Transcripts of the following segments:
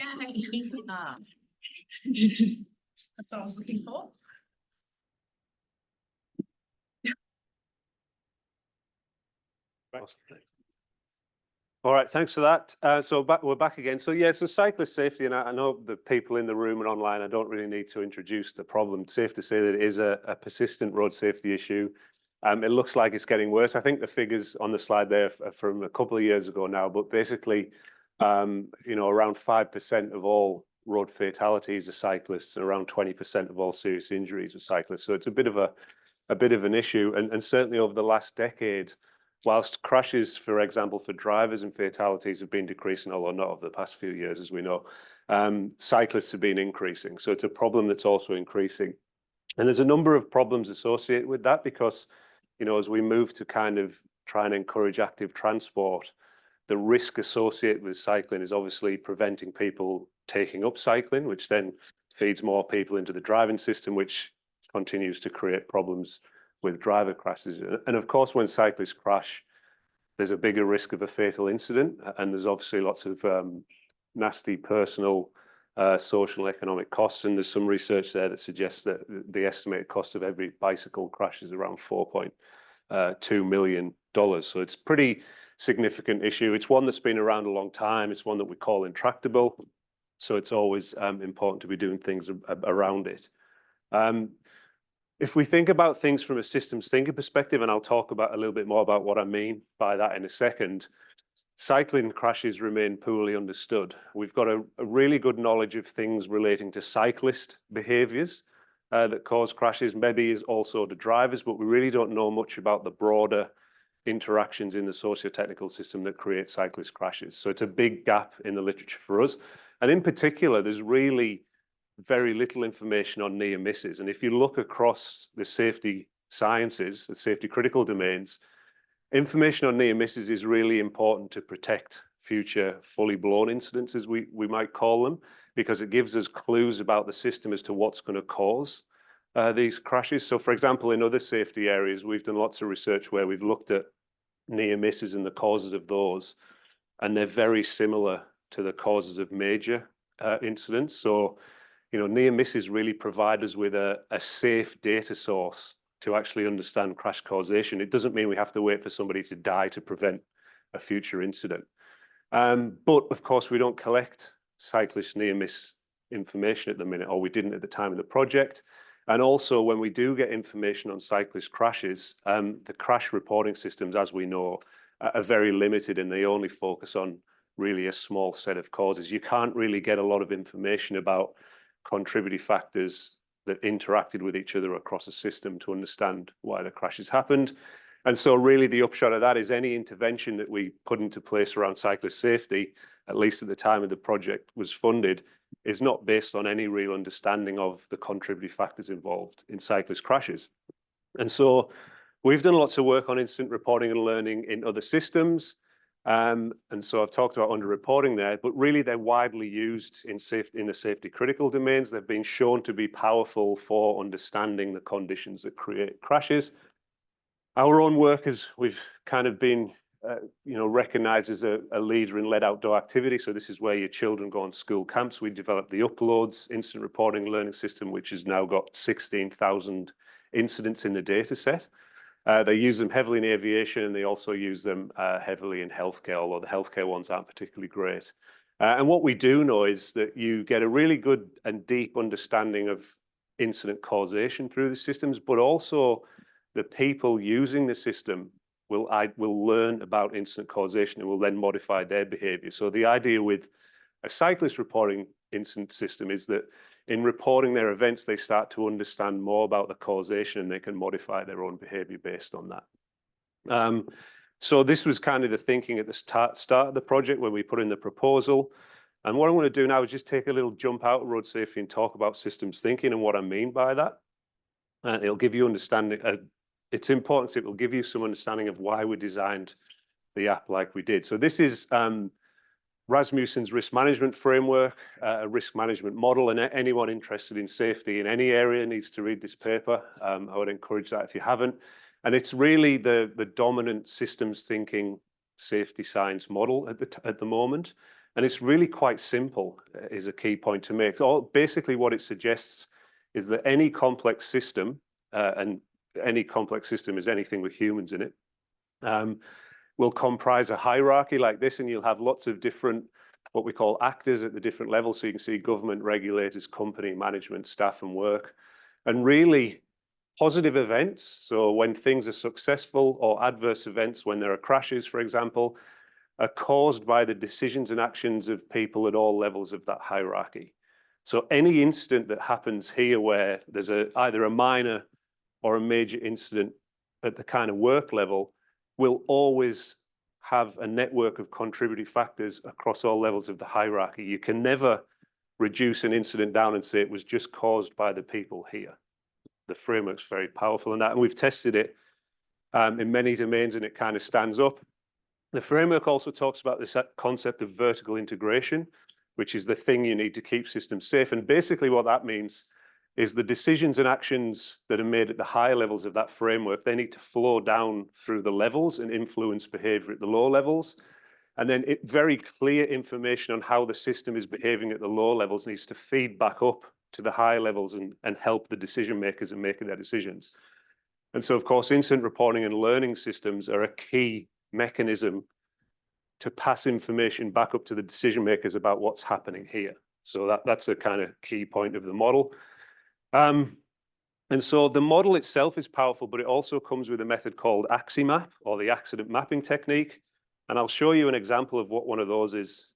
Yay. That's what I was looking for. All right, thanks for that. We're back again. So yeah, so cyclist safety, and I know the people in the room and online, I don't really need to introduce the problem. It's safe to say that it is a persistent road safety issue. It looks like it's getting worse. I think the figures on the slide there are from a couple of years ago now, but basically, around 5% of all road fatalities are cyclists, and around 20% of all serious injuries are cyclists. So it's a bit of an issue, and certainly over the last decade, whilst crashes, for example, for drivers and fatalities have been decreasing, although not over the past few years, as we know, cyclists have been increasing. So it's a problem that's also increasing. And there's a number of problems associated with that because, as we move to kind of try and encourage active transport, the risk associated with cycling is obviously preventing people taking up cycling, which then feeds more people into the driving system, which continues to create problems with driver crashes. And of course, when cyclists crash, there's a bigger risk of a fatal incident. And there's obviously lots of nasty personal, social and economic costs. And there's some research there that suggests that the estimated cost of every bicycle crash is around $4.2 million. So it's a pretty significant issue. It's one that's been around a long time. It's one that we call intractable. So it's always important to be doing things around it. If we think about things from a systems thinking perspective, and I'll talk about a little bit more about what I mean by that in a second, cycling crashes remain poorly understood. We've got a really good knowledge of things relating to cyclist behaviors that cause crashes, maybe is also the drivers, but we really don't know much about the broader interactions in the sociotechnical system that create cyclist crashes. So it's a big gap in the literature for us. And in particular, there's really very little information on near misses. And if you look across the safety sciences, the safety critical domains, information on near misses is really important to protect future fully blown incidents, as we might call them, because it gives us clues about the system as to what's going to cause these crashes. So for example, in other safety areas, we've done lots of research where we've looked at near misses and the causes of those, and they're very similar to the causes of major incidents. So near misses really provide us with a safe data source to actually understand crash causation. It doesn't mean we have to wait for somebody to die to prevent a future incident. But of course, we don't collect cyclist near miss information at the minute, or we didn't at the time of the project. And also, when we do get information on cyclist crashes, the crash reporting systems, as we know, are very limited, and they only focus on really a small set of causes. You can't really get a lot of information about contributing factors that interacted with each other across a system to understand why the crashes happened. And so really the upshot of that is any intervention that we put into place around cyclist safety, at least at the time of the project was funded, is not based on any real understanding of the contributing factors involved in cyclist crashes. And so we've done lots of work on incident reporting and learning in other systems. And so I've talked about underreporting there, but really they're widely used in the safety critical domains. They've been shown to be powerful for understanding the conditions that create crashes. Our own work is we've kind of been recognized as a leader in lead outdoor activity. So this is where your children go on school camps. We developed the Uploads incident reporting learning system, which has now got 16,000 incidents in the data set. They use them heavily in aviation, and they also use them heavily in healthcare, although the healthcare ones aren't particularly great. And what we do know is that you get a really good and deep understanding of incident causation through the systems, but also the people using the system will learn about incident causation and will then modify their behavior. So the idea with a cyclist reporting incident system is that in reporting their events, they start to understand more about the causation and they can modify their own behavior based on that. So this was kind of the thinking at the start of the project when we put in the proposal. And what I'm going to do now is just take a little jump out of road safety and talk about systems thinking and what I mean by that. It'll give you understanding. It's important, it will give you some understanding of why we designed the app like we did. So this is Rasmussen's risk management framework, a risk management model, and anyone interested in safety in any area needs to read this paper. I would encourage that if you haven't. And it's really the dominant systems thinking safety science model at the moment. And it's really quite simple, is a key point to make. Basically what it suggests is that any complex system, and any complex system is anything with humans in it, will comprise a hierarchy like this, and you'll have lots of different, what we call actors at the different levels. So you can see government, regulators, company, management, staff, and work. And really positive events, so when things are successful, or adverse events, when there are crashes, for example, are caused by the decisions and actions of people at all levels of that hierarchy. So any incident that happens here where there's either a minor or a major incident at the kind of work level will always have a network of contributing factors across all levels of the hierarchy. You can never reduce an incident down and say it was just caused by the people here. The framework's very powerful in that, and we've tested it in many domains, and it kind of stands up. The framework also talks about this concept of vertical integration, which is the thing you need to keep systems safe. And basically what that means is the decisions and actions that are made at the higher levels of that framework, they need to flow down through the levels and influence behavior at the lower levels. And then very clear information on how the system is behaving at the lower levels needs to feed back up to the higher levels and help the decision makers in making their decisions. And so, of course, incident reporting and learning systems are a key mechanism to pass information back up to the decision makers about what's happening here. So that's a kind of key point of the model. And so the model itself is powerful, but it also comes with a method called AxIMAP, or the accident mapping technique. And I'll show you an example of what one of those is.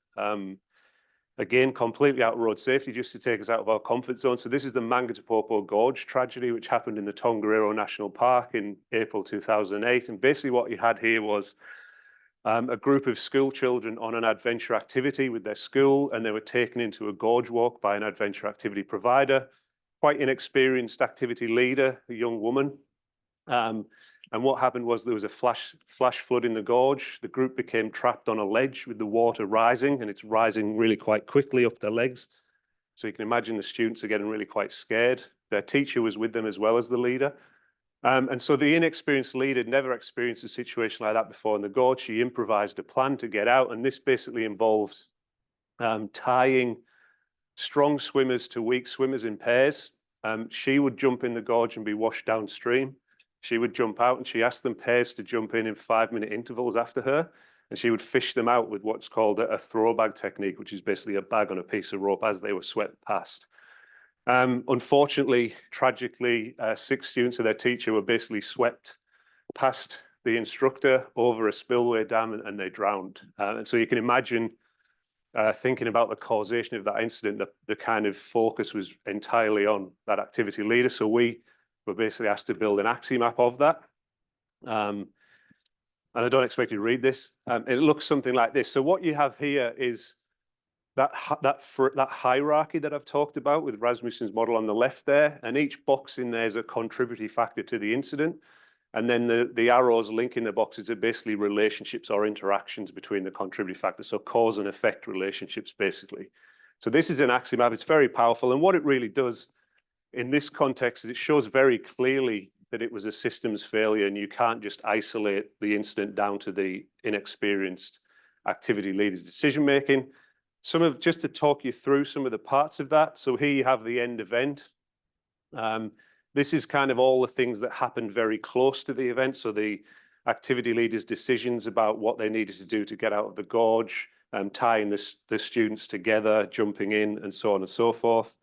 Again, completely out of road safety, just to take us out of our comfort zone. So this is the Mangatapopo Gorge tragedy, which happened in the Tongariro National Park in April 2008. And basically what you had here was a group of school children on an adventure activity with their school, and they were taken into a gorge walk by an adventure activity provider, quite inexperienced activity leader, a young woman. And what happened was there was a flash flood in the gorge. The group became trapped on a ledge with the water rising, and it's rising really quite quickly up their legs. So you can imagine the students are getting really quite scared. Their teacher was with them as well as the leader. And so the inexperienced leader never experienced a situation like that before in the gorge. She improvised a plan to get out, and this basically involved tying strong swimmers to weak swimmers in pairs. She would jump in the gorge and be washed downstream. She would jump out, and she asked them pairs to jump in 5-minute intervals after her, and she would fish them out with what's called a throw bag technique, which is basically a bag on a piece of rope as they were swept past. Unfortunately, tragically, 6 students and their teacher were basically swept past the instructor over a spillway dam, and they drowned. And so you can imagine thinking about the causation of that incident, the kind of focus was entirely on that activity leader. So we were basically asked to build an AxIMAP of that. And I don't expect you to read this. It looks something like this. So what you have here is that hierarchy that I've talked about with Rasmussen's model on the left there, and each box in there is a contributory factor to the incident. And then the arrows linking the boxes are basically relationships or interactions between the contributing factors. So cause and effect relationships, basically. So this is an AxIMAP. It's very powerful. And what it really does in this context is it shows very clearly that it was a systems failure, and you can't just isolate the incident down to the inexperienced activity leaders' decision-making. Just to talk you through some of the parts of that. So here you have the end event. This is kind of all the things that happened very close to the event. So the activity leaders' decisions about what they needed to do to get out of the gorge, tying the students together, jumping in, and so on and so forth.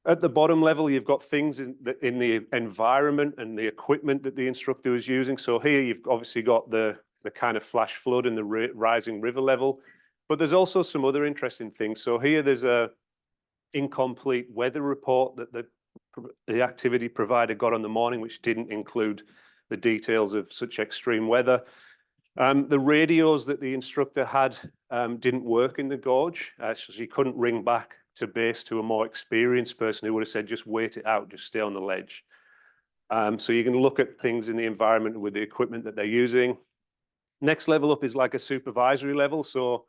At the bottom level, you've got things in the environment and the equipment that the instructor was using. So here you've obviously got the kind of flash flood and the rising river level. But there's also some other interesting things. So here there's a incomplete weather report that the activity provider got on the morning, which didn't include the details of such extreme weather. The radios that the instructor had didn't work in the gorge, so she couldn't ring back to base to a more experienced person who would have said, just wait it out, just stay on the ledge. So you can look at things in the environment with the equipment that they're using. Next level up is like a supervisory level. So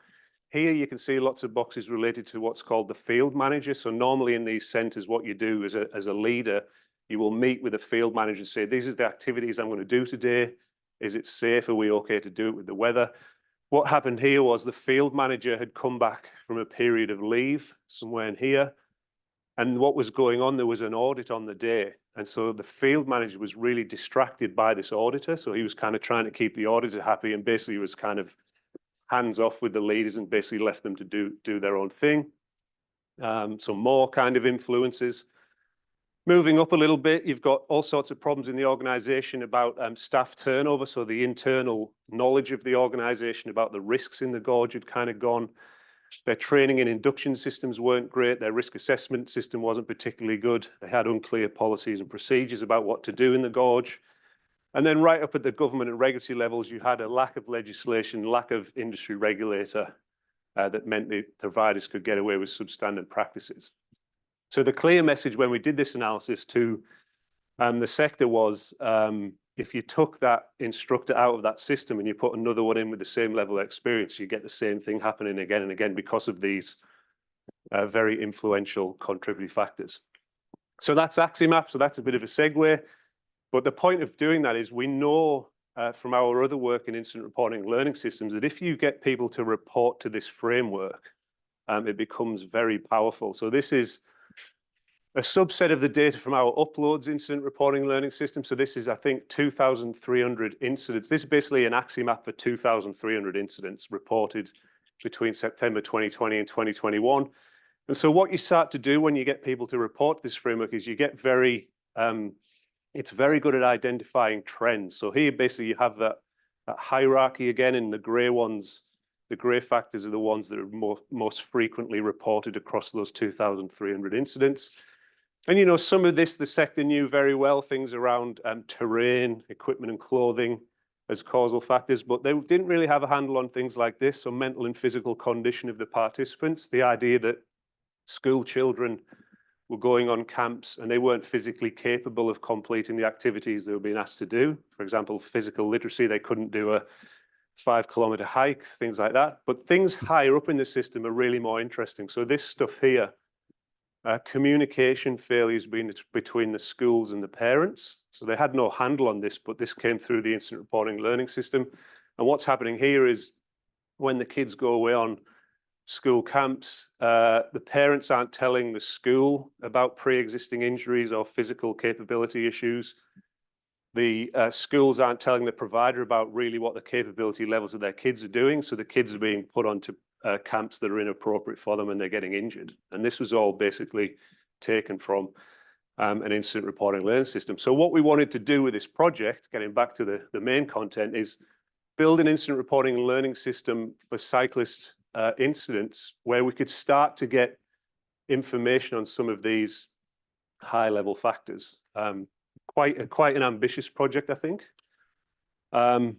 here you can see lots of boxes related to what's called the field manager. So normally in these centers, what you do as a leader, you will meet with a field manager and say, these are the activities I'm going to do today. Is it safe? Are we okay to do it with the weather? what happened here was the field manager had come back from a period of leave somewhere in here. And what was going on, there was an audit on the day. And so the field manager was really distracted by this auditor. So he was kind of trying to keep the auditor happy and basically was kind of hands off with the leaders and basically left them to do their own thing. So more kind of influences. Moving up a little bit, you've got all sorts of problems in the organization about staff turnover. So the internal knowledge of the organization about the risks in the gorge had kind of gone. Their training and induction systems weren't great. Their risk assessment system wasn't particularly good. They had unclear policies and procedures about what to do in the gorge. And then right up at the government and regulatory levels, you had a lack of legislation, lack of industry regulator that meant the providers could get away with substandard practices. So the clear message when we did this analysis to the sector was, if you took that instructor out of that system and you put another one in with the same level of experience, you get the same thing happening again and again because of these very influential contributory factors. So that's AxiMap, so that's a bit of a segue. But the point of doing that is we know from our other work in incident reporting and learning systems that if you get people to report to this framework, it becomes very powerful. So this is a subset of the data from our uploads incident reporting learning system. So this is, I think, 2,300 incidents. This is basically an AxiMap for 2,300 incidents reported between September 2020 and 2021. And so what you start to do when you get people to report this framework is you get it's very good at identifying trends. So here, basically, you have that hierarchy again in the gray ones. The gray factors are the ones that are most frequently reported across those 2,300 incidents. And, you know, some of this the sector knew very well, things around terrain, equipment and clothing as causal factors, but they didn't really have a handle on things like this. So mental and physical condition of the participants, the idea that school children were going on camps and they weren't physically capable of completing the activities they were being asked to do. For example, physical literacy, they couldn't do a 5-kilometer hike, things like that. But things higher up in the system are really more interesting. So this stuff here, communication failures between the schools and the parents. So they had no handle on this, but this came through the incident reporting learning system. And what's happening here is when the kids go away on school camps, the parents aren't telling the school about pre-existing injuries or physical capability issues. The schools aren't telling the provider about really what the capability levels of their kids are doing. So the kids are being put onto camps that are inappropriate for them and they're getting injured. And this was all basically taken from an incident reporting learning system. So what we wanted to do with this project, getting back to the main content, is build an incident reporting and learning system for cyclist incidents where we could start to get information on some of these high-level factors. Quite an ambitious project, I think. And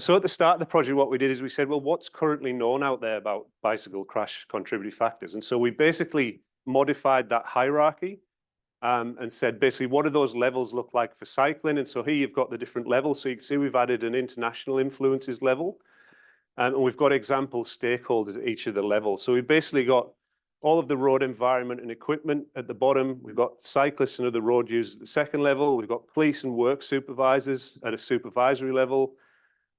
so at the start of the project, what we did is we said, well, what's currently known out there about bicycle crash contributory factors? And so we basically modified that hierarchy and said, basically, what do those levels look like for cycling? And so here you've got the different levels. So you can see we've added an international influences level. And we've got example stakeholders at each of the levels. So we've basically got all of the road environment and equipment at the bottom. We've got cyclists and other road users at the second level. We've got police and work supervisors at a supervisory level,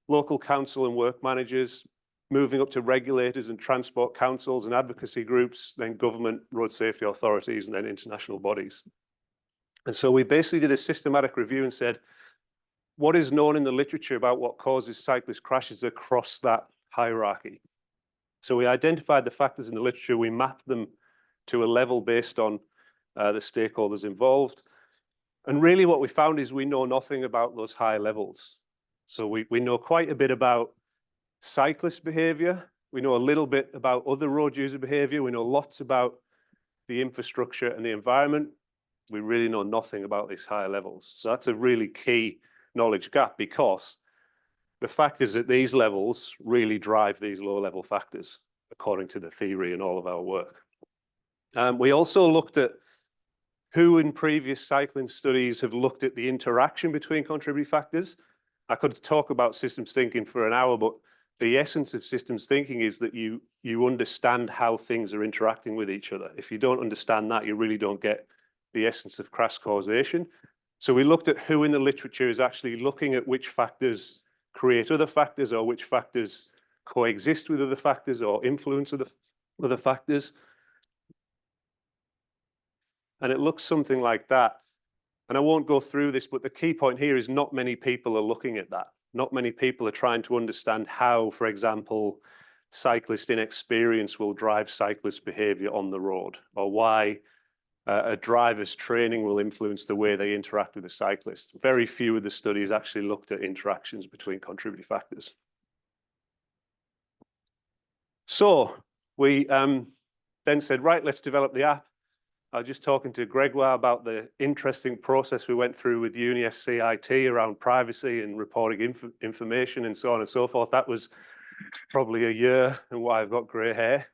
local council and work managers, moving up to regulators and transport councils and advocacy groups, then government, road safety authorities, and then international bodies. And so we basically did a systematic review and said, what is known in the literature about what causes cyclist crashes across that hierarchy? So we identified the factors in the literature, we mapped them to a level based on the stakeholders involved. And really what we found is we know nothing about those high levels. So we know quite a bit about cyclist behavior. We know a little bit about other road user behavior. We know lots about the infrastructure and the environment. We really know nothing about these higher levels. So that's a really key knowledge gap because the factors at these levels really drive these low level factors, according to the theory in all of our work. We also looked at who in previous cycling studies have looked at the interaction between contributory factors. I could talk about systems thinking for an hour, but the essence of systems thinking is that you understand how things are interacting with each other. If you don't understand that, you really don't get the essence of crash causation. So we looked at who in the literature is actually looking at which factors create other factors or which factors coexist with other factors or influence other factors. And it looks something like that. And I won't go through this, but the key point here is not many people are looking at that. Not many people are trying to understand how, for example, cyclist inexperience will drive cyclist behavior on the road, or why a driver's training will influence the way they interact with a cyclist. Very few of the studies actually looked at interactions between contributing factors. So we then said, right, let's develop the app. I was just talking to Gregoire about the interesting process we went through with UniSCIT around privacy and reporting information and so on and so forth. That was probably a year and why I've got grey hair.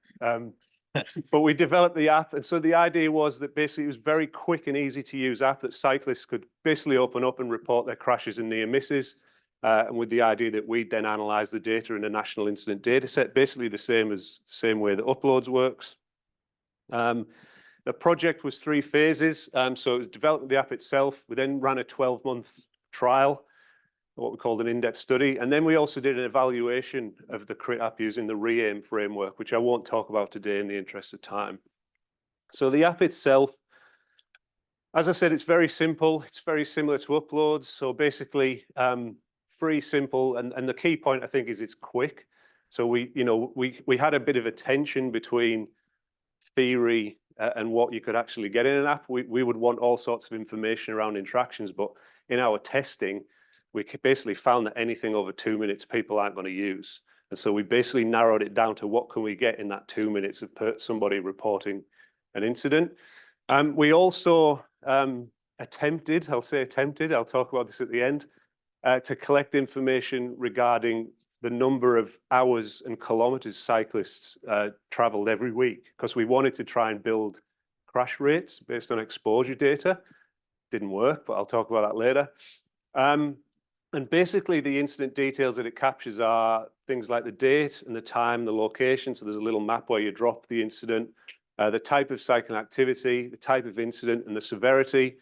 But we developed the app. And so the idea was that basically it was a very quick and easy to use app that cyclists could basically open up and report their crashes and near misses. And with the idea that we'd then analyze the data in a national incident data set, basically the same way that Uploads works. The project was 3 phases. So it was developing the app itself. We then ran a 12-month trial, what we called an in-depth study. And then we also did an evaluation of the CRIT app using the REAIM framework, which I won't talk about today in the interest of time. So the app itself, as I said, it's very simple. It's very similar to Uploads. So basically, free, simple, and the key point I think is it's quick. So we had a bit of a tension between theory and what you could actually get in an app. We would want all sorts of information around interactions, but in our testing, we basically found that anything over 2 minutes people aren't going to use. And so we basically narrowed it down to what can we get in that 2 minutes of somebody reporting an incident. We also attempted, I'll talk about this at the end, to collect information regarding the number of hours and kilometers cyclists traveled every week, because we wanted to try and build crash rates based on exposure data. Didn't work, but I'll talk about that later. And basically the incident details that it captures are things like the date and the time, the location. So there's a little map where you drop the incident, the type of cycling activity, the type of incident and the severity.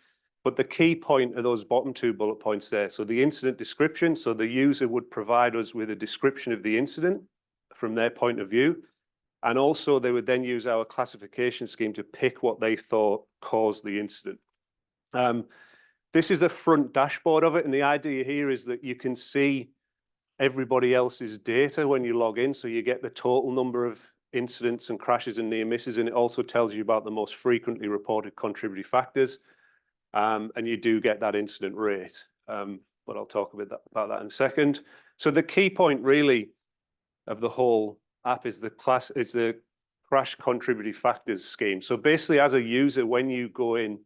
But the key point are those bottom 2 bullet points there. So the incident description, so the user would provide us with a description of the incident from their point of view. And also they would then use our classification scheme to pick what they thought caused the incident. This is the front dashboard of it. And the idea here is that you can see everybody else's data when you log in. So you get the total number of incidents and crashes and near misses. And it also tells you about the most frequently reported contributing factors. And you do get that incident rate, but I'll talk a bit about that in a second. So the key point really of the whole app is the crash contributing factors scheme. So basically as a user, when you go in,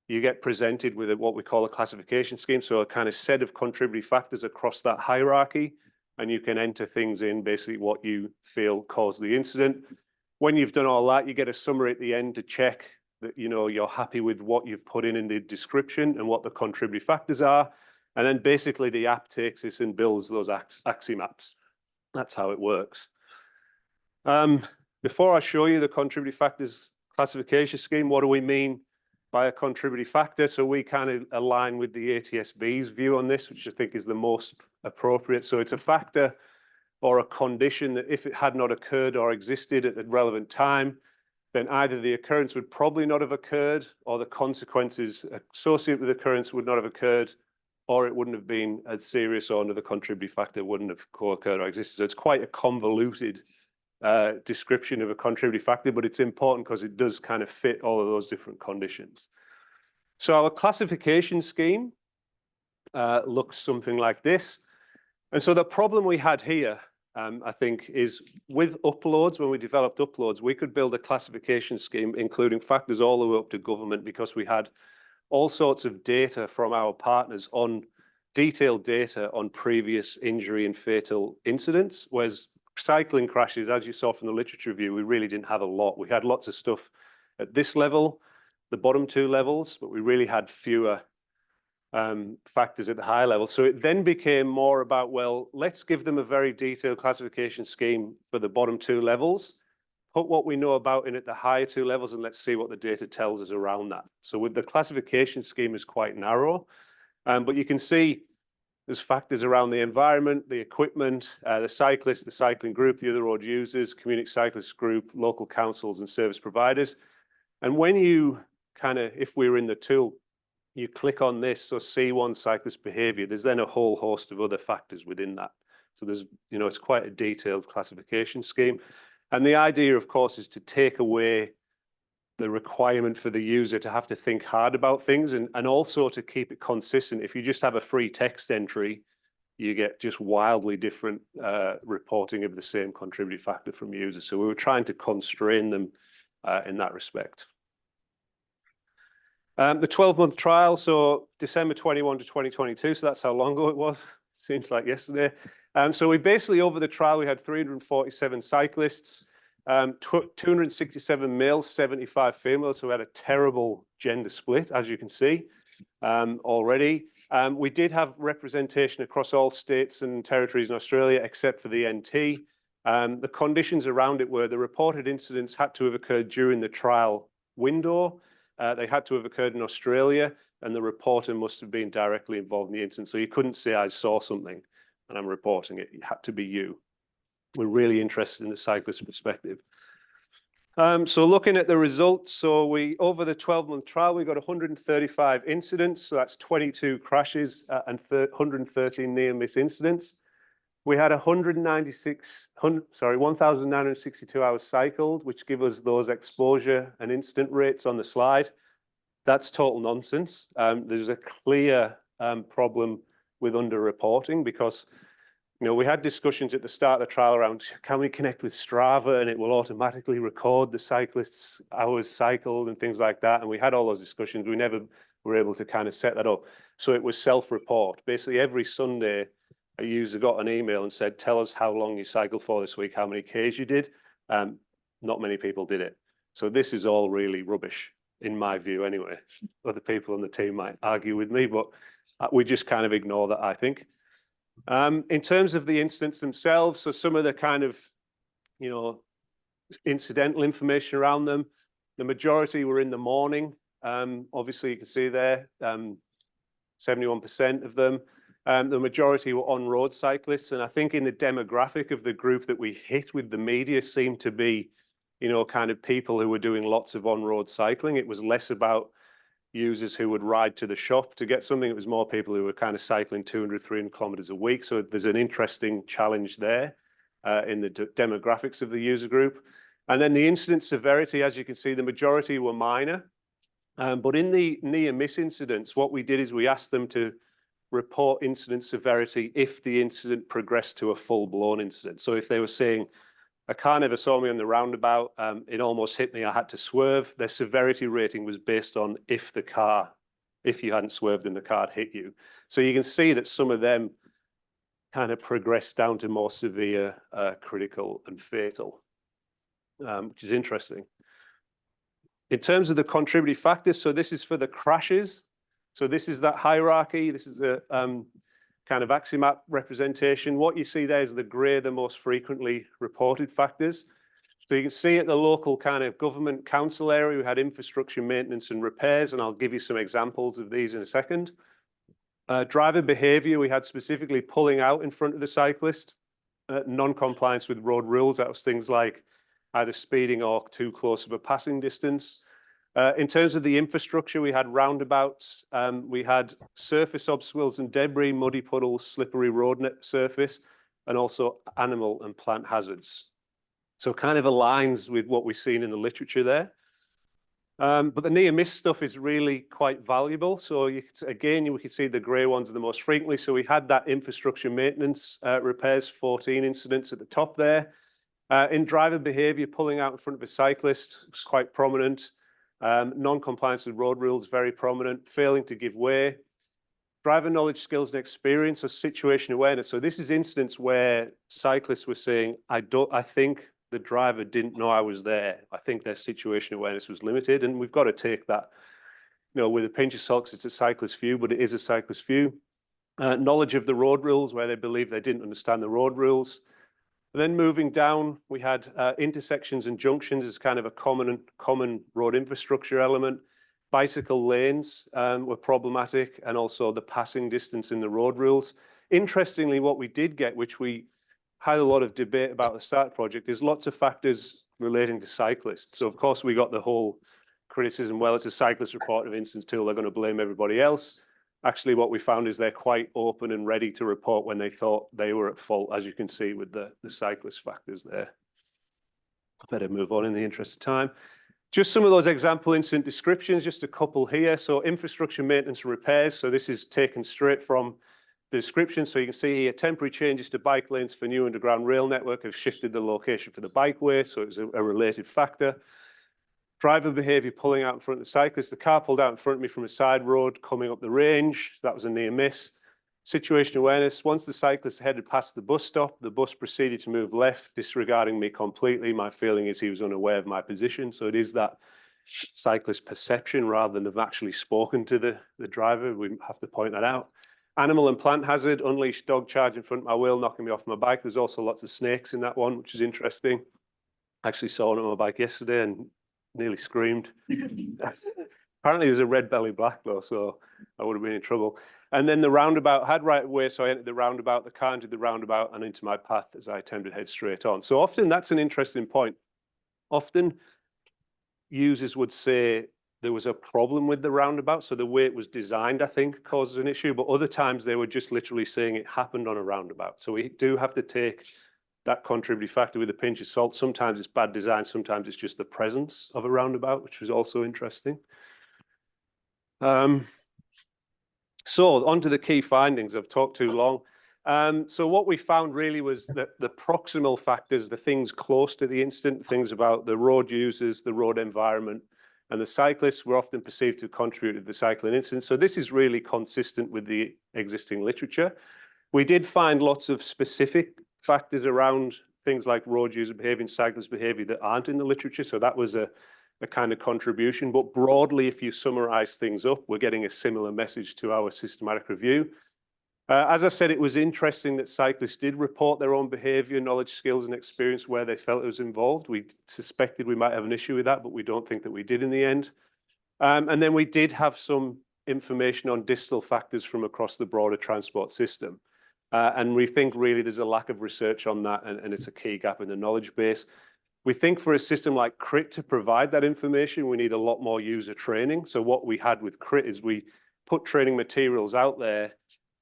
you get presented with what we call a classification scheme. So a kind of set of contributing factors across that hierarchy, and you can enter things in basically what you feel caused the incident. When you've done all that, you get a summary at the end to check that you're happy with what you've put in the description and what the contributing factors are. And then basically the app takes this and builds those axis maps. That's how it works. Before I show you the contributing factors classification scheme, what do we mean by a contributing factor? So we kind of align with the ATSB's view on this, which I think is the most appropriate. So it's a factor or a condition that if it had not occurred or existed at the relevant time, then either the occurrence would probably not have occurred, or the consequences associated with the occurrence would not have occurred, or it wouldn't have been as serious, or another contributing factor wouldn't have co-occurred or existed. So it's quite a convoluted description of a contributing factor, but it's important because it does kind of fit all of those different conditions. So our classification scheme looks something like this. And so the problem we had here, I think, is with Uploads, when we developed Uploads, we could build a classification scheme, including factors all the way up to government, because we had all sorts of data from our partners on detailed data on previous injury and fatal incidents, whereas cycling crashes, as you saw from the literature review, we really didn't have a lot. We had lots of stuff at this level, the bottom 2 levels, but we really had fewer factors at the high level. So it then became more about, well, let's give them a very detailed classification scheme for the bottom 2 levels, put what we know about in at the higher 2 levels, and let's see what the data tells us around that. So with the classification scheme is quite narrow, but you can see There's factors around the environment, the equipment, the cyclist, the cycling group, the other road users, community cyclist group, local councils and service providers. And when you if we're in the tool, you click on this, so C1 cyclist behavior, there's then a whole host of other factors within that. So there's, it's quite a detailed classification scheme. And the idea, of course, is to take away the requirement for the user to have to think hard about things, and also to keep it consistent. If you just have a free text entry, you get just wildly different reporting of the same contributing factor from users. So we were trying to constrain them in that respect. The 12-month trial, so December 21 to 2022, so that's how long ago it was. Seems like yesterday. So we basically, over the trial, we had 347 cyclists, 267 males, 75 females, so we had a terrible gender split, as you can see already. We did have representation across all states and territories in Australia, except for the NT. The conditions around it were the reported incidents had to have occurred during the trial window. They had to have occurred in Australia, and the reporter must have been directly involved in the incident. So you couldn't say, I saw something and I'm reporting it. It had to be you. We're really interested in the cyclist perspective. So looking at the results, so over the 12-month trial, we got 135 incidents. So that's 22 crashes and 113 near miss incidents. We had 1,962 hours cycled, which give us those exposure and incident rates on the slide. That's total nonsense. There's a clear problem with underreporting, because we had discussions at the start of the trial around, can we connect with Strava and it will automatically record the cyclists' hours cycled and things like that. And we had all those discussions. We never were able to kind of set that up. So it was self-report. Basically, every Sunday, a user got an email and said, tell us how long you cycled for this week, how many Ks you did. Not many people did it. So this is all really rubbish, in my view anyway. Other people on the team might argue with me, but we just kind of ignore that, I think. In terms of the incidents themselves, so some of the kind of, incidental information around them, the majority were in the morning. Obviously, you can see there, 71% of them. The majority were on-road cyclists. And I think in the demographic of the group that we hit with the media seemed to be, kind of people who were doing lots of on-road cycling. It was less about users who would ride to the shop to get something. It was more people who were kind of cycling 200, 300 kilometers a week. So there's an interesting challenge there in the demographics of the user group. And then the incident severity, as you can see, the majority were minor. But in the near miss incidents, what we did is we asked them to report incident severity if the incident progressed to a full-blown incident. So if they were saying, a car never saw me on the roundabout, it almost hit me, I had to swerve, their severity rating was based on if you hadn't swerved and the car had hit you. So you can see that some of them kind of progressed down to more severe, critical and fatal, which is interesting. In terms of the contributing factors, so this is for the crashes. So this is that hierarchy. This is a kind of aximap representation. What you see there is the grey, the most frequently reported factors. So you can see at the local kind of government council area, we had infrastructure maintenance and repairs, and I'll give you some examples of these in a second. Driver behavior, we had specifically pulling out in front of the cyclist, non-compliance with road rules. That was things like either speeding or too close of a passing distance. In terms of the infrastructure, we had roundabouts, we had surface obstacles and debris, muddy puddles, slippery road surface, and also animal and plant hazards. So kind of aligns with what we've seen in the literature there. But the near miss stuff is really quite valuable. So we can see the grey ones are the most frequently. So we had that infrastructure maintenance repairs, 14 incidents at the top there. In driver behavior, pulling out in front of a cyclist was quite prominent. Non-compliance with road rules, very prominent. Failing to give way. Driver knowledge, skills and experience, or situation awareness. So this is incidents where cyclists were saying, I think the driver didn't know I was there. I think their situation awareness was limited. And we've got to take that, with a pinch of salt, 'cause it's a cyclist view, but it is a cyclist view. Knowledge of the road rules, where they believe they didn't understand the road rules. And then moving down, we had intersections and junctions as kind of a common road infrastructure element. Bicycle lanes were problematic, and also the passing distance in the road rules. Interestingly, what we did get, which we had a lot of debate about the start project, is lots of factors relating to cyclists. So of course we got the whole criticism, well, it's a cyclist reported instance tool, they're going to blame everybody else. Actually, what we found is they're quite open and ready to report when they thought they were at fault, as you can see with the cyclist factors there. Better move on in the interest of time. Just some of those example incident descriptions, just a couple here. So infrastructure maintenance and repairs. So this is taken straight from the description. So you can see here, temporary changes to bike lanes for new underground rail network have shifted the location for the bikeway. So it's a related factor. Driver behavior pulling out in front of the cyclist. The car pulled out in front of me from a side road coming up the range. That was a near miss. Situation awareness. Once the cyclist headed past the bus stop, the bus proceeded to move left, disregarding me completely. My feeling is he was unaware of my position. So it is that cyclist perception rather than they've actually spoken to the driver. We have to point that out. Animal and plant hazard. Unleashed dog charge in front of my wheel, knocking me off my bike. There's also lots of snakes in that one, which is interesting. I actually saw one on my bike yesterday and nearly screamed. Apparently there's a red belly black though, so I would have been in trouble. And then the roundabout had right of way, so I entered the roundabout, the car entered the roundabout and into my path as I attempted to head straight on. So often that's an interesting point. Often users would say there was a problem with the roundabout, so the way it was designed, I think, causes an issue, but other times they were just literally saying it happened on a roundabout. So we do have to take that contributing factor with a pinch of salt. Sometimes it's bad design, sometimes it's just the presence of a roundabout, which was also interesting. So on to the key findings. I've talked too long. So what we found really was that the proximal factors, the things close to the incident, things about the road users, the road environment, and the cyclists were often perceived to contribute to the cycling incident. So this is really consistent with the existing literature. We did find lots of specific factors around things like road user behavior and cyclist behavior that aren't in the literature. So that was a kind of contribution. But broadly, if you summarize things up, we're getting a similar message to our systematic review. As I said, it was interesting that cyclists did report their own behavior, knowledge, skills, and experience where they felt it was involved. We suspected we might have an issue with that, but we don't think that we did in the end. And then we did have some information on distal factors from across the broader transport system. And we think really there's a lack of research on that, and it's a key gap in the knowledge base. We think for a system like CRIT to provide that information, we need a lot more user training. So what we had with CRIT is we put training materials out there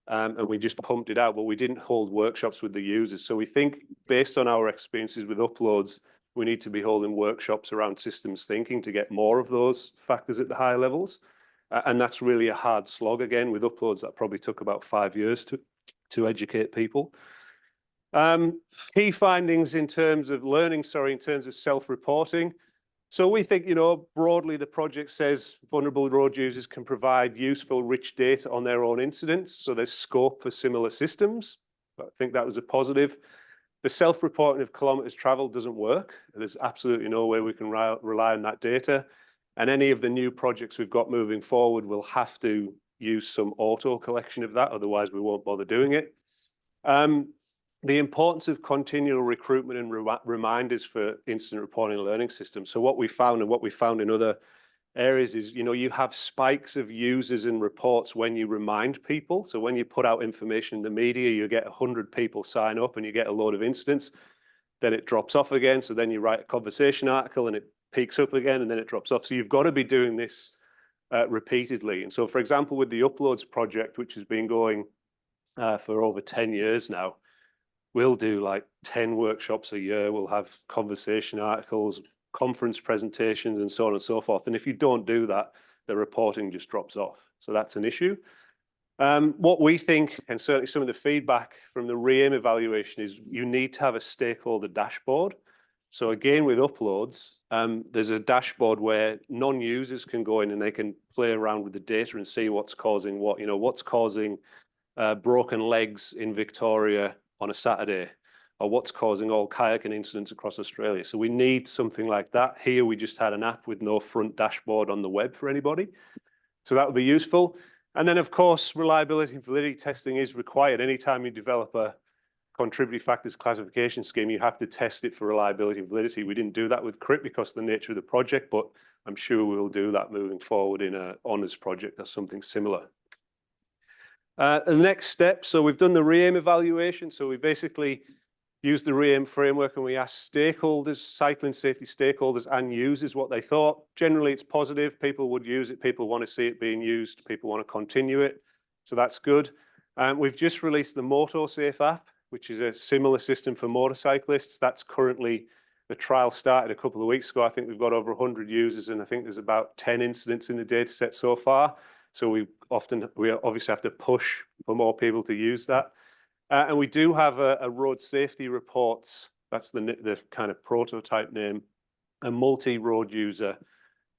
and we just pumped it out, but we didn't hold workshops with the users. So we think based on our experiences with uploads, we need to be holding workshops around systems thinking to get more of those factors at the higher levels. And that's really a hard slog. Again, with uploads, that probably took about 5 years to educate people. Key findings in terms of learning, in terms of self-reporting. So we think, broadly the project says vulnerable road users can provide useful, rich data on their own incidents. So there's scope for similar systems. I think that was a positive. The self-reporting of kilometers traveled doesn't work. There's absolutely no way we can rely on that data. And any of the new projects we've got moving forward will have to use some auto collection of that. Otherwise, we won't bother doing it. The importance of continual recruitment and reminders for incident reporting and learning systems. So what we found and what we found in other areas is, you have spikes of users and reports when you remind people. So when you put out information in the media, you get 100 people sign up and you get a load of incidents, then it drops off again. So then you write a conversation article and it peaks up again and then it drops off. So you've got to be doing this repeatedly. And so, for example, with the Uploads project, which has been going for over 10 years now, we'll do like 10 workshops a year. We'll have conversation articles, conference presentations, and so on and so forth. And if you don't do that, the reporting just drops off. So that's an issue. What we think, and certainly some of the feedback from the REAM evaluation, is you need to have a stakeholder dashboard. So again, with uploads, there's a dashboard where non-users can go in and they can play around with the data and see what's causing what, what's causing broken legs in Victoria on a Saturday, or what's causing all kayaking incidents across Australia. So we need something like that. Here we just had an app with no front dashboard on the web for anybody. So that would be useful. And then, of course, reliability and validity testing is required. Anytime you develop a contributing factors classification scheme, you have to test it for reliability and validity. We didn't do that with CRIT because of the nature of the project, but I'm sure we will do that moving forward in an honours project or something similar. The next step, so we've done the REAIM evaluation. So we basically used the REAIM framework and we asked stakeholders, cycling safety stakeholders and users what they thought. Generally, it's positive. People would use it. People want to see it being used. People want to continue it. So that's good. We've just released the MotoSafe app, which is a similar system for motorcyclists. That's currently, the trial started a couple of weeks ago. I think we've got over 100 users and I think there's about 10 incidents in the data set so far. So we obviously have to push for more people to use that. And we do have a road safety reports. That's the kind of prototype name, a multi-road user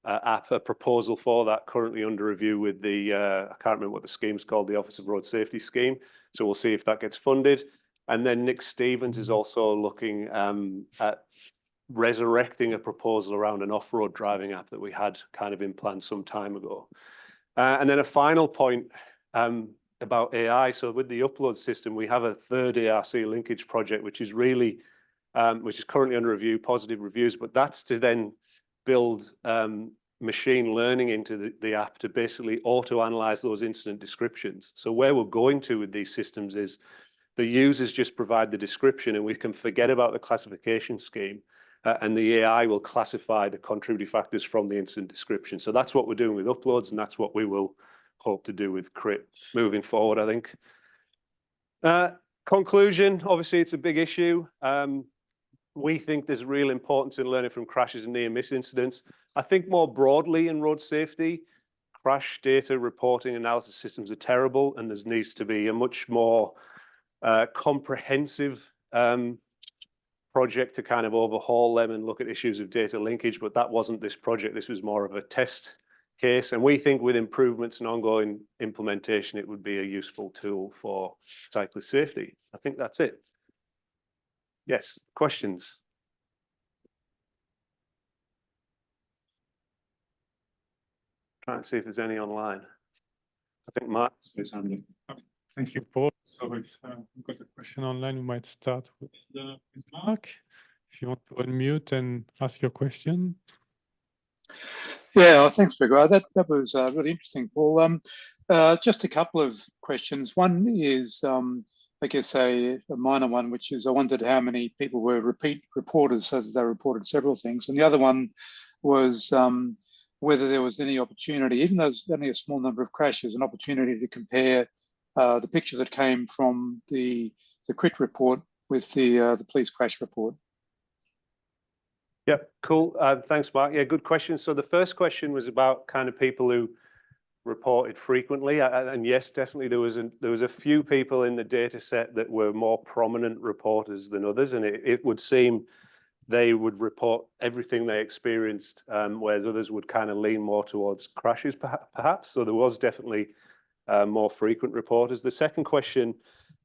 app, a proposal for that currently under review with the, I can't remember what the scheme's called, the Office of Road Safety scheme. So we'll see if that gets funded. And then Nick Stevens is also looking at resurrecting a proposal around an off-road driving app that we had kind of in plan some time ago. And then a final point about AI. So with the upload system, we have a third ARC linkage project, which is really, which is currently under review, positive reviews, but that's to then build machine learning into the app to basically auto-analyze those incident descriptions. So where we're going to with these systems is the users just provide the description and we can forget about the classification scheme and the AI will classify the contributing factors from the incident description. So that's what we're doing with uploads and that's what we will hope to do with CRIT moving forward, I think. Conclusion, obviously it's a big issue. We think there's real importance in learning from crashes and near-miss incidents. I think more broadly in road safety, crash data reporting analysis systems are terrible and there needs to be a much more comprehensive project to kind of overhaul them and look at issues of data linkage, but that wasn't this project. This was more of a test case. And we think with improvements and ongoing implementation, it would be a useful tool for cyclist safety. I think that's it. Yes, questions? Trying to see if there's any online. I think Mark. Thank you, Paul. So we've got a question online. We might start with Mark. If you want to unmute and ask your question. Yeah, thanks, Gregor. That was really interesting, Paul. Just a couple of questions. One is, I guess, a minor one, which is I wondered how many people were repeat reporters, so that they reported several things. And the other one was whether there was any opportunity, even though there's only a small number of crashes, an opportunity to compare the picture that came from the CRIT report with the police crash report. Yep, cool. Thanks, Mark. Yeah, good question. So the first question was about kind of people who reported frequently, and yes, definitely there was a few people in the data set that were more prominent reporters than others, and it would seem they would report everything they experienced, whereas others would kind of lean more towards crashes, perhaps. So there was definitely more frequent reporters. The second question,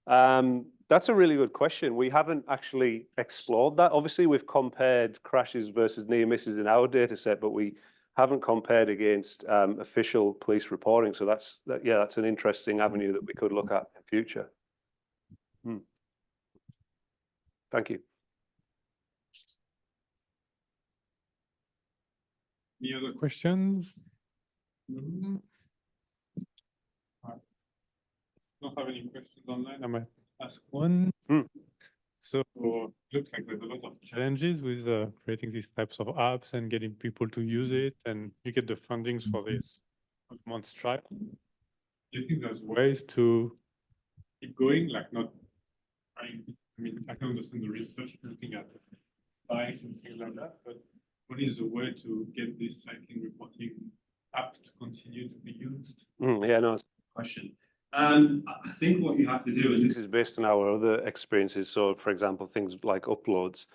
that's a really good question. We haven't actually explored that. Obviously, we've compared crashes versus near misses in our data set, but we haven't compared against official police reporting. So that's an interesting avenue that we could look at in future. Thank you. Any other questions? Don't have any questions online. I might ask one. So it looks like there's a lot of challenges with creating these types of apps and getting people to use it, and you get the fundings for this month's trial. Do you think there's ways to keep going, like not trying? I mean, I can understand the research looking at bikes and things like that, but what is the way to get this cycling reporting app to continue to be used? Yeah, no, it's a question. I think what you have to do, and this is based on our other experiences, so for example, things like uploads,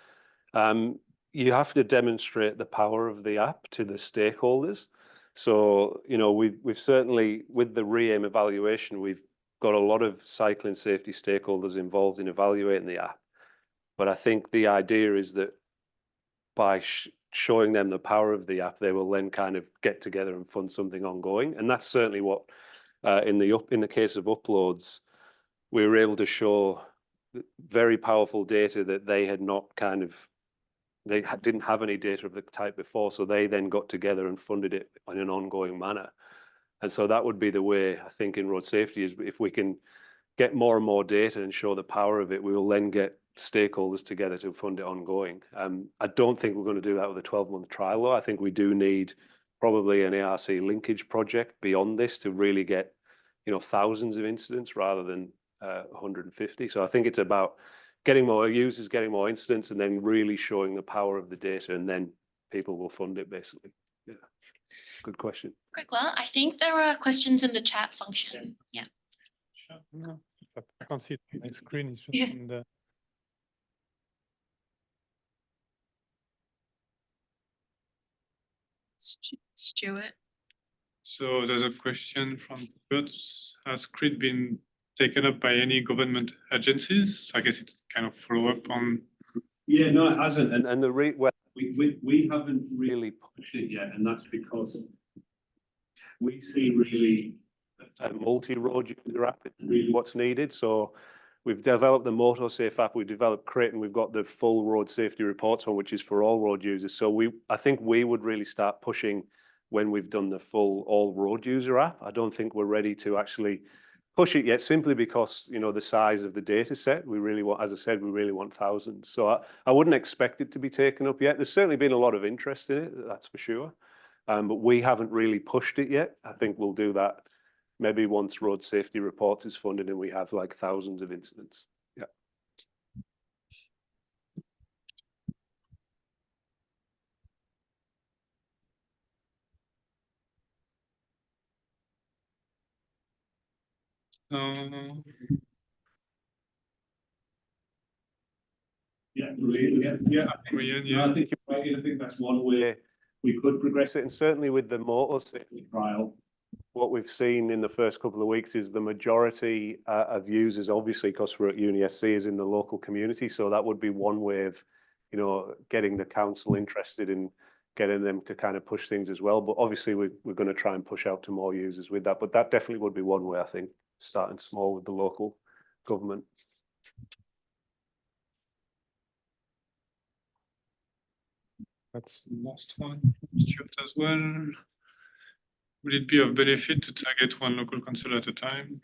you have to demonstrate the power of the app to the stakeholders. So, you know, we've certainly, with the REAIM evaluation, we've got a lot of cycling safety stakeholders involved in evaluating the app. But I think the idea is that by showing them the power of the app, they will then kind of get together and fund something ongoing. And that's certainly what, in the case of uploads, we were able to show very powerful data that they had not didn't have any data of the type before. So they then got together and funded it in an ongoing manner. And so that would be the way, I think, in road safety, is if we can get more and more data and show the power of it, we will then get stakeholders together to fund it ongoing. I don't think we're going to do that with a 12-month trial, though. I think we do need probably an ARC linkage project beyond this to really get, thousands of incidents rather than 150. So I think it's about getting more users, getting more incidents, and then really showing the power of the data, and then people will fund it, basically. Yeah, good question. Great. Well, I think there are questions in the chat function. Yeah. No, I can't see it on my screen. It's just Yeah. in the. Stuart. So there's a question from Bert. Has CRIT been taken up by any government agencies? So I guess it's kind of follow up on. Yeah, no, it hasn't. And we haven't really pushed it yet, and that's because we see really a multi-road user app is really what's needed. So we've developed the MotorSafe app, we've developed CRIT, and we've got the full road safety reports one, which is for all road users. So I think we would really start pushing when we've done the full all road user app. I don't think we're ready to actually push it yet, simply because, the size of the data set. We really want, as I said, we really want thousands. So I wouldn't expect it to be taken up yet. There's certainly been a lot of interest in it, that's for sure. But we haven't really pushed it yet. I think we'll do that maybe once road safety reports is funded and we have like thousands of incidents. Yeah. Yeah, I think you're right. I think that's one way we could progress it, and certainly with the motor safety trial, what we've seen in the first couple of weeks is the majority of users, obviously, because we're at UniSC, is in the local community. So that would be one way of, getting the council interested in getting them to kind of push things as well. But obviously, we're going to try and push out to more users with that. But that definitely would be one way, I think, starting small with the local government. That's the last one, Stuart, as well. Would it be of benefit to target one local council at a time?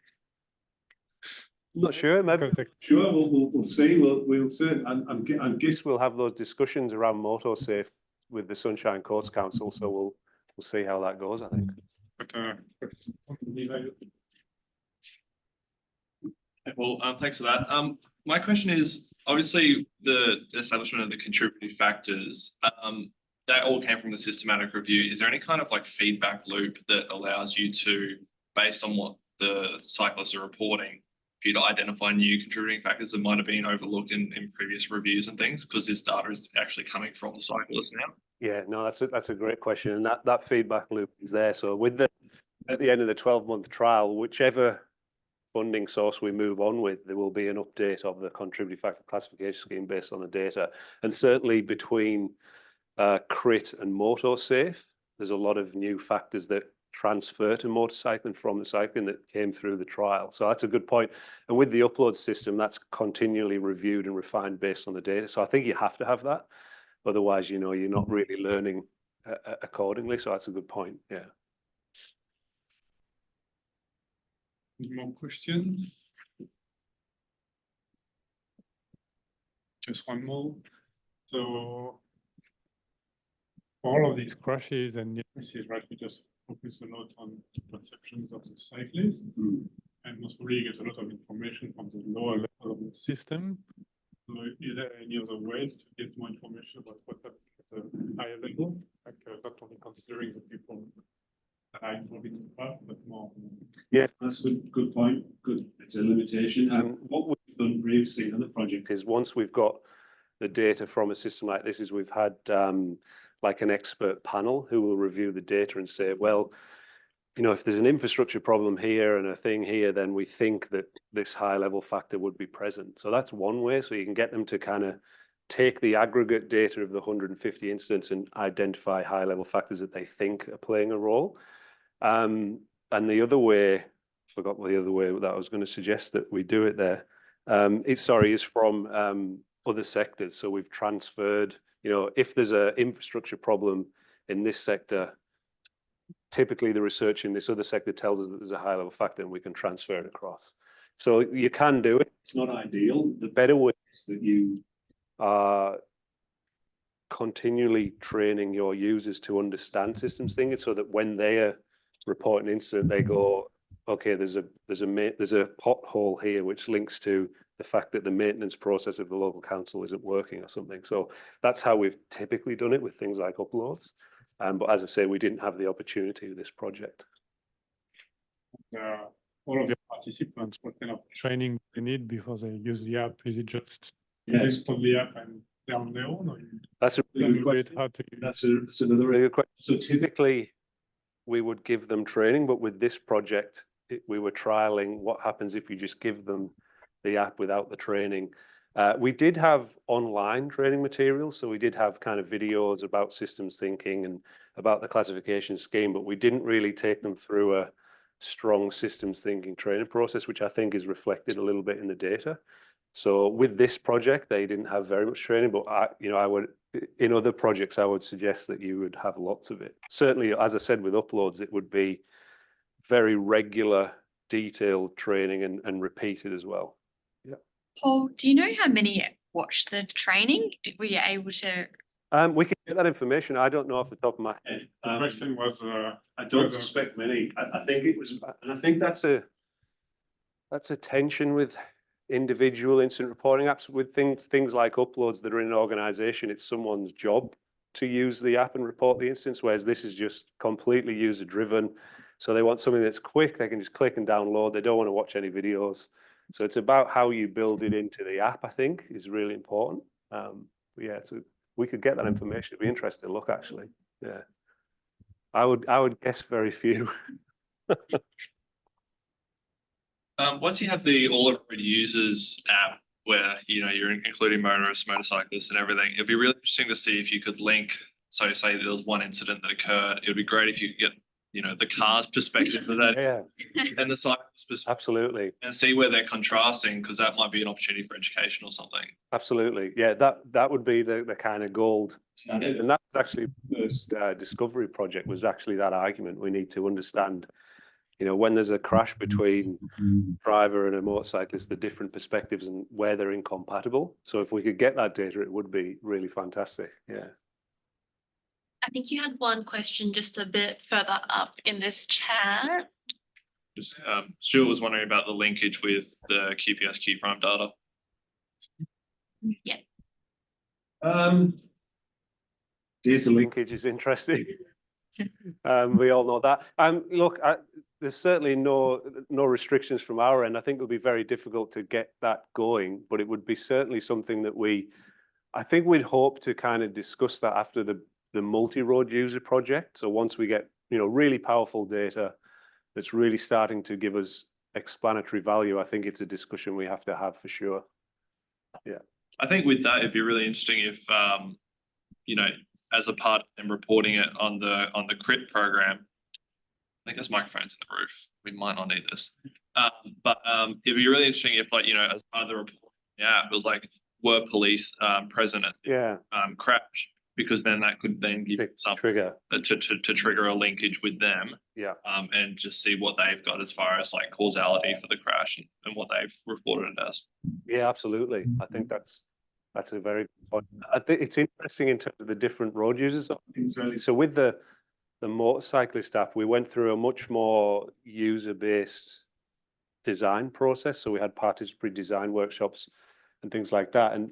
Not sure. Maybe. Sure, we'll see. We'll see. I guess we'll have those discussions around MotorSafe with the Sunshine Coast Council. So we'll see how that goes, I think. Well, thanks for that. My question is, obviously, the establishment of the contributing factors, that all came from the systematic review. Is there any kind of like feedback loop that allows you to, based on what the cyclists are reporting, for you to identify new contributing factors that might have been overlooked in previous reviews and things? Because this data is actually coming from the cyclists now. Yeah, no, that's a great question, and that feedback loop is there. So at the end of the 12-month trial, whichever funding source we move on with, there will be an update of the contributing factor classification scheme based on the data. And certainly between CRIT and MotorSafe, there's a lot of new factors that transfer to motorcycling from the cycling that came through the trial. So that's a good point. And with the upload system, that's continually reviewed and refined based on the data. So I think you have to have that. Otherwise, you're not really learning accordingly. So that's a good point. Yeah. Any more questions? Just one more. So all of these crashes and crashes, right? We just focus a lot on the perceptions of the cyclist, and most probably get a lot of information from the lower level of the system. So is there any other ways to get more information about what happened at a higher level, like not only considering the people that are involved in the path, but more? Yeah, that's a good point. Good, it's a limitation. And what we've done previously in the project is, once we've got the data from a system like this, is we've had like an expert panel who will review the data and say, well, if there's an infrastructure problem here and a thing here, then we think that this high level factor would be present. So that's one way. So you can get them to kind of take the aggregate data of the 150 incidents and identify high level factors that they think are playing a role. And the other way, I forgot what the other way that I was going to suggest that we do it there, is from other sectors. So we've transferred, if there's an infrastructure problem in this sector, typically the research in this other sector tells us that there's a high level factor and we can transfer it across. So you can do it. It's not ideal. The better way is that you are continually training your users to understand systems thinking, so that when they are reporting an incident, they go, okay, there's a pothole here which links to the fact that the maintenance process of the local council isn't working or something. So that's how we've typically done it with things like uploads. But as I say, we didn't have the opportunity with this project. All of the participants, what kind of training they need before they use the app? Is it just Yes. install the app and they're on their own? Or That's a really good question. how to use? That's another really good question. So typically we would give them training, but with this project, we were trialing what happens if you just give them the app without the training. We did have online training materials, so we did have kind of videos about systems thinking and about the classification scheme, but we didn't really take them through a strong systems thinking training process, which I think is reflected a little bit in the data. So with this project, they didn't have very much training, but I would, in other projects, I would suggest that you would have lots of it. Certainly, as I said, with uploads, it would be very regular, detailed training and repeated as well. Yeah. Paul, do you know how many watched the training? Were you able to? We can get that information. I don't know off the top of my head. The question was, I don't whether- suspect many. I think it was, and I think that's a tension with individual incident reporting apps. With things like uploads that are in an organization, it's someone's job to use the app and report the instance, whereas this is just completely user driven. So they want something that's quick, they can just click and download. They don't want to watch any videos. So it's about how you build it into the app, I think, is really important. But yeah, we could get that information. It'd be interesting to look, actually. Yeah. I would guess very few. Once you have the all of road users app where, you know, you're including motorists, motorcyclists and everything, it'd be really interesting to see if you could link, so say there was one incident that occurred, it would be great if you could get, you know, the car's perspective of that Yeah, and the cyclist's perspective absolutely. and see where they're contrasting, because that might be an opportunity for education or something. Absolutely. Yeah, that would be the kind of gold standard. And that's actually the first discovery project was actually that argument. We need to understand, you know, when there's a crash between driver and a motorcyclist, the different perspectives and where they're incompatible. So if we could get that data, it would be really fantastic. Yeah. I think you had one question just a bit further up in this chat. Just Stuart was wondering about the linkage with the QPS Q prime data. Yeah. Data linkage is interesting. We all know that. Look, there's certainly no restrictions from our end. I think it would be very difficult to get that going, but it would be certainly something that I think we'd hope to kind of discuss that after the multi-road user project. So once we get, you know, really powerful data that's really starting to give us explanatory value, I think it's a discussion we have to have for sure. Yeah. I think with that, it'd be really interesting if, you know, as a part of them reporting it on the CRIT program. I think there's microphones in the roof. We might not need this. But it'd be really interesting if, like, you know, as part of the report, yeah, it was like, were police present at the crash? Because then that could then give some trigger to trigger a linkage with them. Yeah. And just see what they've got as far as like causality for the crash and what they've reported it as. Yeah, absolutely. I think that's a very good point. I think it's interesting in terms of the different road users. So with the motorcyclist app, we went through a much more user-based design process. So we had participatory design workshops and things like that. And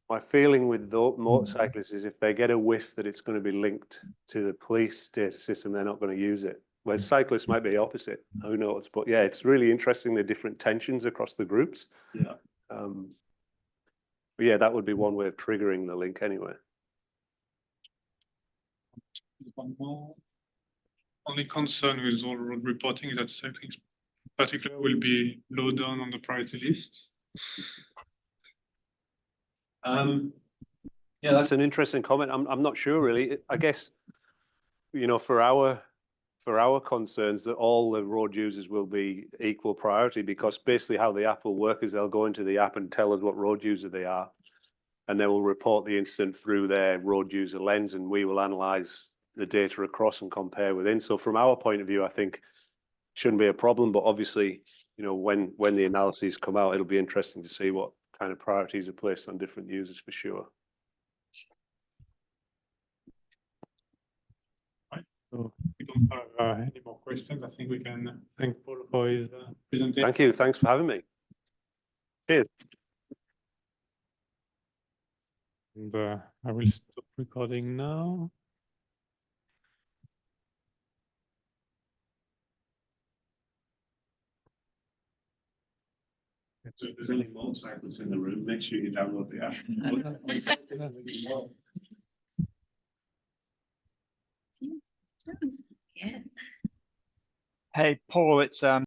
my feeling with the motorcyclists is if they get a whiff that it's going to be linked to the police data system, they're not going to use it. Whereas cyclists might be the opposite. Who knows? But yeah, it's really interesting, the different tensions across the groups. Yeah. But yeah, that would be one way of triggering the link anyway. One more. Only concern with all road reporting is that cycling in particular will be low down on the priority list. Yeah, that's an interesting comment. I'm not sure really. I guess, you know, for our concerns that all the road users will be equal priority, because basically how the app will work is they'll go into the app and tell us what road user they are, and they will report the incident through their road user lens, and we will analyze the data across and compare within. So from our point of view, I think shouldn't be a problem, but obviously, you know, when the analyses come out, it'll be interesting to see what kind of priorities are placed on different users for sure. So we don't have any more questions. I think we can thank Paul for his presentation. Thank you. Thanks for having me. Cheers. And I will stop recording now. So if there's any more cyclists in the room, make sure you download the app. Yeah. Hey, Paul, it's